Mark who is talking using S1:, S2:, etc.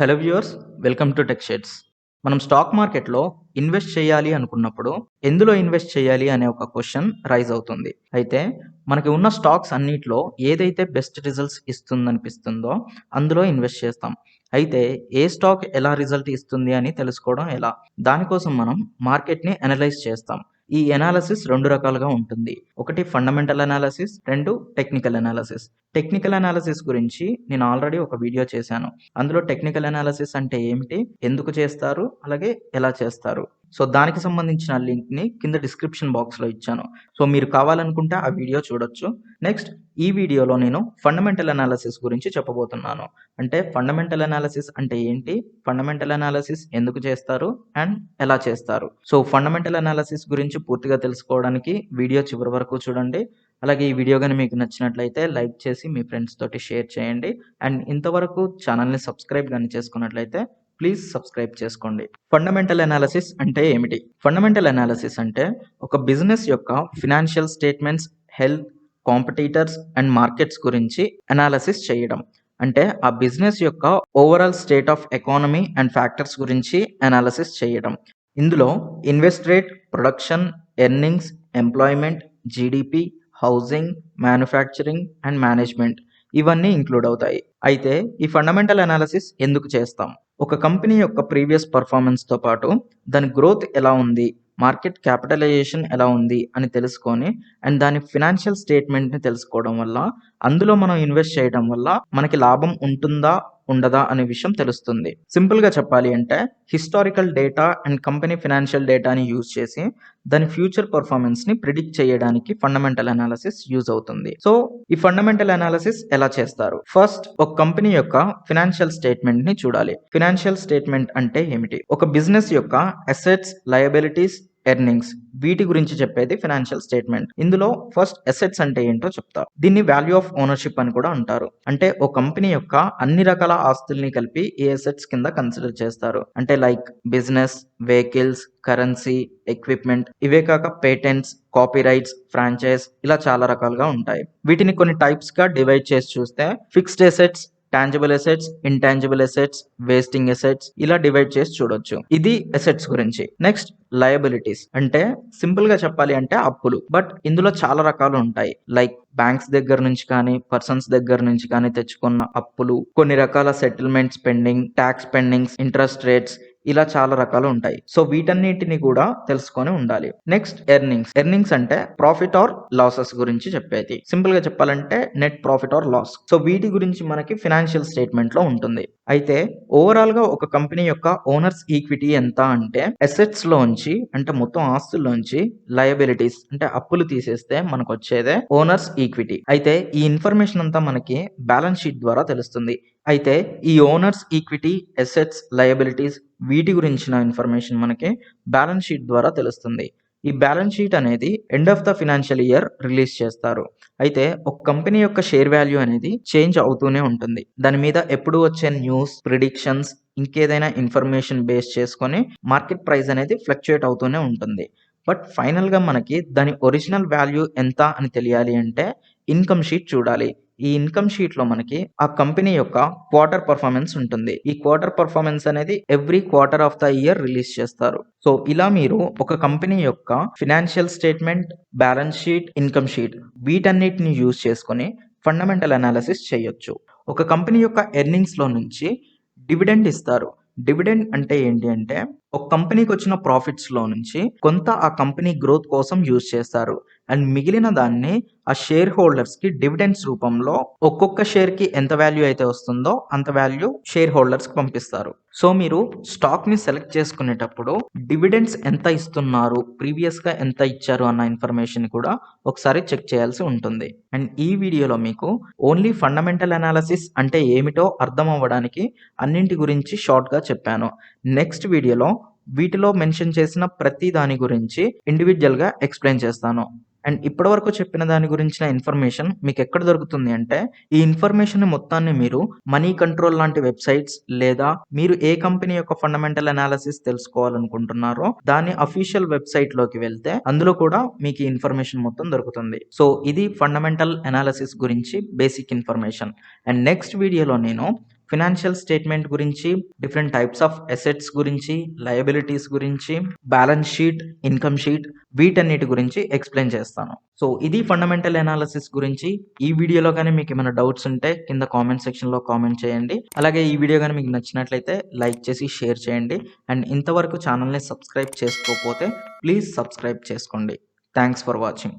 S1: Hello viewers, welcome to tech shades. మనం stock మార్కెట్లో invest చేయాలి అనుకున్నప్పుడు ఎందులో ఇన్వెస్ట్ చేయాలి అనే ఒక క్వశ్చన్ రైజ్ అవుతుంది. అయితే మనకి ఉన్న స్టాక్స్ అన్నిట్లో ఏదైతే బెస్ట్ రిజల్ట్స్ ఇస్తుందనిపిస్తుందో అందులో ఇన్వెస్ట్ చేస్తాం. అయితే ఏ స్టాక్ ఎలా రిజల్ట్ ఇస్తుంది అని తెలుసుకోవడం ఎలా? దానికోసం మనం మార్కెట్ని అనలైజ్ చేస్తాం. ఈ ఎనాలిసిస్ 2 రకాలుగా ఉంటుంది. ఒకటి fundamental analysis, 2 technical analysis. Technical analysis గురించి నేను ఆల్రెడీ ఒక వీడియో చేశాను. అందులో టెక్నికల్ అనాలిసిస్ అంటే ఏమిటి, ఎందుకు చేస్తారు, అలాగే ఎలా చేస్తారు. సో దానికి సంబంధించిన లింక్ని కింద డిస్క్రిప్షన్ బాక్స్లో ఇచ్చాను. సో మీరు కావాలనుకుంటే ఆ వీడియో చూడొచ్చు. నెక్స్ట్ ఈ వీడియోలో నేను ఫండమెంటల్ అనాలిసిస్ గురించి చెప్పబోతున్నాను. అంటే ఫండమెంటల్ అనాలిసిస్ అంటే ఏంటి, ఫండమెంటల్ అనాలిసిస్ ఎందుకు చేస్తారు అండ్ ఎలా చేస్తారు. సో ఫండమెంటల్ అనాలిసిస్ గురించి పూర్తిగా తెలుసుకోవడానికి వీడియో చివరి వరకు చూడండి. అలాగే ఈ వీడియో కానీ మీకు నచ్చినట్లయితే లైక్ చేసి మీ ఫ్రెండ్స్ తోటి షేర్ చేయండి. అండ్ ఇంతవరకు ఛానల్ని సబ్స్క్రైబ్ కానీ చేసుకున్నట్లయితే ప్లీజ్ సబ్స్క్రైబ్ చేసుకోండి. ఫండమెంటల్ అనాలిసిస్ అంటే ఏమిటి? ఫండమెంటల్ అనాలిసిస్ అంటే ఒక బిజినెస్ యొక్క financial statements, health, competitors and markets గురించి అనాలిసిస్ చేయడం. అంటే ఆ బిజినెస్ యొక్క overall state of economy and factors గురించి అనాలిసిస్ చేయడం. ఇందులో invest rate, production, earnings, employment, GDP, housing, manufacturing and management ఇవన్నీ ఇంక్లూడ్ అవుతాయి. అయితే ఈ ఫండమెంటల్ అనాలిసిస్ ఎందుకు చేస్తాం? ఒక కంపెనీ యొక్క ప్రీవియస్ పర్ఫార్మెన్స్తో పాటు దాని గ్రోత్ ఎలా ఉంది, మార్కెట్ క్యాపిటలైజేషన్ ఎలా ఉంది అని తెలుసుకొని అండ్ దాని ఫినాన్షియల్ స్టేట్మెంట్ని తెలుసుకోవడం వల్ల, అందులో మనం ఇన్వెస్ట్ చేయడం వల్ల మనకి లాభం ఉంటుందా ఉండదా అనే విషయం తెలుస్తుంది. సింపుల్గా చెప్పాలి అంటే historical data and company financial డేటాని యూజ్ చేసి దాని ఫ్యూచర్ పర్ఫార్మెన్స్ని ప్రిడిక్ట్ చేయడానికి ఫండమెంటల్ అనాలిసిస్ యూజ్ అవుతుంది. సో ఈ ఫండమెంటల్ అనాలిసిస్ ఎలా చేస్తారు? ఫస్ట్ ఒక కంపెనీ యొక్క ఫినాన్షియల్ స్టేట్మెంట్ని చూడాలి. ఫినాన్షియల్ స్టేట్మెంట్ అంటే ఏమిటి? ఒక బిజినెస్ యొక్క అసెట్స్, లయబిలిటీస్, ఎర్నింగ్స్ వీటి గురించి చెప్పేది ఫినాన్షియల్ స్టేట్మెంట్. ఇందులో ఫస్ట్ అసెట్స్ అంటే ఏంటో చెప్తా. దీన్ని వాల్యూ ఆఫ్ ఓనర్షిప్ అని కూడా అంటారు. అంటే ఒక కంపెనీ యొక్క అన్ని రకాల ఆస్తుల్ని కలిపి ఈ అసెట్స్ కింద కన్సిడర్ చేస్తారు. అంటే like business, vehicles, currency, equipment, ఇవే కాక పేటెంట్స్, కాపీరైట్స్, ఫ్రాంచైజ్ ఇలా చాలా రకాలుగా ఉంటాయి. వీటిని కొన్ని టైప్స్ గా డివైడ్ చేసి చూస్తే fixed assets, tangible assets, intangible assets, wasting assets ఇలా డివైడ్ చేసి చూడొచ్చు. ఇది అసెట్స్ గురించి. నెక్స్ట్ లయబిలిటీస్ అంటే సింపుల్ గా చెప్పాలి అంటే అప్పులు. బట్ ఇందులో చాలా రకాలు ఉంటాయి. లైక్ బ్యాంక్స్ దగ్గర నుంచి కానీ, పర్సన్స్ దగ్గర నుంచి కానీ తెచ్చుకున్న అప్పులు, కొన్ని రకాల settlements pending, tax pendings, interest rates ఇలా చాలా రకాలు ఉంటాయి. సో వీటన్నిటిని కూడా తెలుసుకొని ఉండాలి. Next earnings. ఎర్నింగ్స్ అంటే ప్రాఫిట్ ఆర్ లాసెస్ గురించి చెప్పేది. సింపుల్ గా చెప్పాలంటే net profit or loss. So వీటి గురించి మనకి ఫినాన్షియల్ స్టేట్మెంట్ లో ఉంటుంది. అయితే ఓవరాల్ గా ఒక కంపెనీ యొక్క ఓనర్స్ ఈక్విటీ ఎంత అంటే అసెట్స్ లోంచి అంటే మొత్తం ఆస్తుల్లోంచి లయబిలిటీస్ అంటే అప్పులు తీసేస్తే మనకు వచ్చేదే ఓనర్స్ ఈక్విటీ. అయితే ఈ ఇన్ఫర్మేషన్ అంతా మనకి బ్యాలెన్స్ షీట్ ద్వారా తెలుస్తుంది. అయితే ఈ ఓనర్స్ ఈక్విటీ, అసెట్స్, లయబిలిటీస్ వీటి గురించిన ఇన్ఫర్మేషన్ మనకి బ్యాలెన్స్ షీట్ ద్వారా తెలుస్తుంది. ఈ బ్యాలెన్స్ షీట్ అనేది end of the financial year release చేస్తారు. అయితే ఒక కంపెనీ యొక్క షేర్ వాల్యూ అనేది చేంజ్ అవుతూనే ఉంటుంది. దాని మీద ఎప్పుడు వచ్చే న్యూస్, ప్రిడిక్షన్స్, ఇంకేదైనా ఇన్ఫర్మేషన్ బేస్ చేసుకొని మార్కెట్ ప్రైస్ అనేది ఫ్లక్చుయేట్ అవుతూనే ఉంటుంది. బట్ ఫైనల్గా మనకి దాని ఒరిజినల్ వాల్యూ ఎంత అని తెలియాలి అంటే ఇన్కమ్ షీట్ చూడాలి. ఈ ఇన్కమ్ షీట్ లో మనకి ఆ కంపెనీ యొక్క క్వార్టర్ పర్ఫార్మెన్స్ ఉంటుంది. ఈ క్వార్టర్ పర్ఫార్మెన్స్ అనేది every quarter of the year release చేస్తారు. సో ఇలా మీరు ఒక కంపెనీ యొక్క financial statement, balance sheet, income sheet వీటన్నిటిని యూజ్ చేసుకొని ఫండమెంటల్ అనాలిసిస్ చేయొచ్చు. ఒక కంపెనీ యొక్క ఎర్నింగ్స్ లో నుంచి డివిడెండ్ ఇస్తారు. డివిడెండ్ అంటే ఏంటి అంటే ఒక కంపెనీకి వచ్చిన ప్రాఫిట్స్ లో నుంచి కొంత ఆ కంపెనీ గ్రోత్ కోసం యూజ్ చేస్తారు. అండ్ మిగిలిన దాన్ని ఆ షేర్ హోల్డర్స్ కి డివిడెండ్స్ రూపంలో ఒక్కొక్క షేర్ కి ఎంత వాల్యూ అయితే వస్తుందో అంత వాల్యూ షేర్ హోల్డర్స్ కి పంపిస్తారు. సో మీరు స్టాక్ ని సెలెక్ట్ చేసుకునేటప్పుడు డివిడెండ్స్ ఎంత ఇస్తున్నారు, ప్రీవియస్ గా ఎంత ఇచ్చారు అన్న ఇన్ఫర్మేషన్ కూడా ఒకసారి చెక్ చేయాల్సి ఉంటుంది. అండ్ ఈ వీడియోలో మీకు ఓన్లీ ఫండమెంటల్ అనాలిసిస్ అంటే ఏమిటో అర్థం అవ్వడానికి అన్నింటి గురించి షార్ట్ గా చెప్పాను. నెక్స్ట్ వీడియోలో వీటిలో మెన్షన్ చేసిన ప్రతి దాని గురించి ఇండివిజువల్ గా ఎక్స్ప్లెయిన్ చేస్తాను. అండ్ ఇప్పటివరకు చెప్పిన దాని గురించిన ఇన్ఫర్మేషన్ మీకు ఎక్కడ దొరుకుతుంది అంటే ఈ ఇన్ఫర్మేషన్ మొత్తాన్ని మీరు మనీ కంట్రోల్ లాంటి వెబ్సైట్స్ లేదా మీరు ఏ కంపెనీ యొక్క ఫండమెంటల్ అనాలిసిస్ తెలుసుకోవాలనుకుంటున్నారో దాని అఫీషియల్ వెబ్సైట్ లోకి వెళ్తే అందులో కూడా మీకు ఈ ఇన్ఫర్మేషన్ మొత్తం దొరుకుతుంది. సో ఇది ఫండమెంటల్ అనాలిసిస్ గురించి బేసిక్ ఇన్ఫర్మేషన్. అండ్ నెక్స్ట్ వీడియోలో నేను ఫినాన్షియల్ స్టేట్మెంట్ గురించి, డిఫరెంట్ టైప్స్ ఆఫ్ అసెట్స్ గురించి, లయబిలిటీస్ గురించి, బ్యాలెన్స్ షీట్, ఇన్కమ్ షీట్ వీటన్నిటి గురించి ఎక్స్ప్లెయిన్ చేస్తాను. సో ఇది ఫండమెంటల్ అనాలిసిస్ గురించి. ఈ వీడియోలో కానీ మీకు ఏమైనా డౌట్స్ ఉంటే కింద కామెంట్ సెక్షన్లో కామెంట్ చేయండి. అలాగే ఈ వీడియో కానీ మీకు నచ్చినట్లయితే లైక్ చేసి షేర్ చేయండి. అండ్ ఇంతవరకు ఛానల్ని సబ్స్క్రైబ్ చేసుకోకపోతే ప్లీజ్ సబ్స్క్రైబ్ చేసుకోండి. Thanks for watching.